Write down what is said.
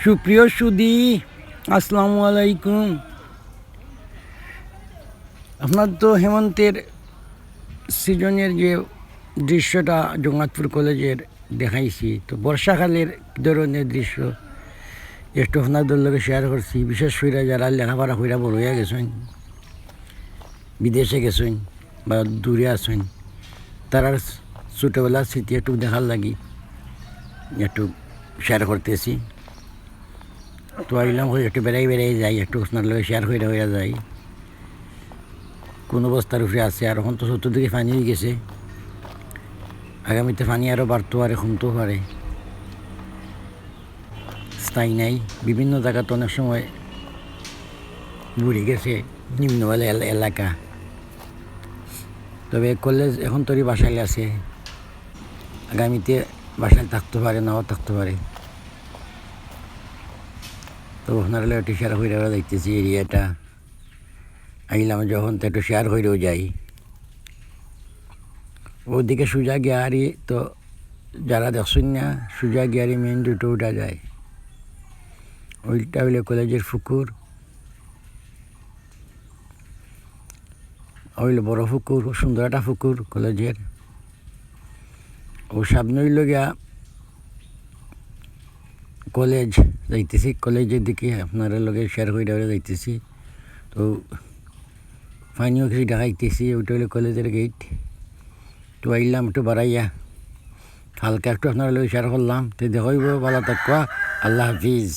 সুপ্রিয় সুদী, আসসালামু আলাইকুম। আপনার তো হেমন্তের সিজনের যে দৃশ্যটা জগন্নাথপুর কলেজের দেখাইছি, তো বর্ষাকালের ধরনের দৃশ্য একটু আপনাদের লগে শেয়ার করছি। বিশেষ করে যারা লেখাপড়া কইরা বড় হইয়া গেছেন, বিদেশে গেছেন বা দূরে আছেন, তারার ছোটোবেলার স্মৃতি একটু দেখার লাগি একটু শেয়ার করতেছি। তো আইলাম একটু বেড়াই যাই, একটু আপনার লগে শেয়ার হইয়া যায় কোন অবস্থার উপরে আছে। আর এখন তো চতুর্দিকে পানি হয়ে গেছে, আগামীতে পানি আরও বাড়তে পারে, কমতেও পারে, স্থায়ী নাই। বিভিন্ন জায়গাতে অনেক সময় বুড়ে গেছে নিম্নমাল এলাকা। তবে কলেজ এখন তোরই বাসায় আছে, আগামীতে বাসায় থাকতে পারে, নাও থাকতে পারে। তো আপনারা একটু শেয়ার হয়ে দেখতেছি এরিয়াটা। আইলাম যখন তো একটু শেয়ার হয়েও যাই। ওদিকে সুজা গিয়ারি, তো যারা দেখছেন না, সুজা গিয়ারি মেন রুটে উঠা যায়। ওইটা হইলে কলেজের পুকুর, হইল বড় পুকুর, সুন্দর একটা পুকুর কলেজের। ও সামনে হইল গিয়া কলেজ যাইতেছি, কলেজের দিকে আপনারা লগে শেয়ার করে যাইতেছি। তো পানিও কিছু দেখাইতেছি, ওইটা হইলে কলেজের গেট। তো আইলাম একটু বাড়াইয়া হালকা একটু আপনারা লগে শেয়ার করলাম। তো দেখাইব, ভালো থাকুয়া, আল্লাহ হাফিজ।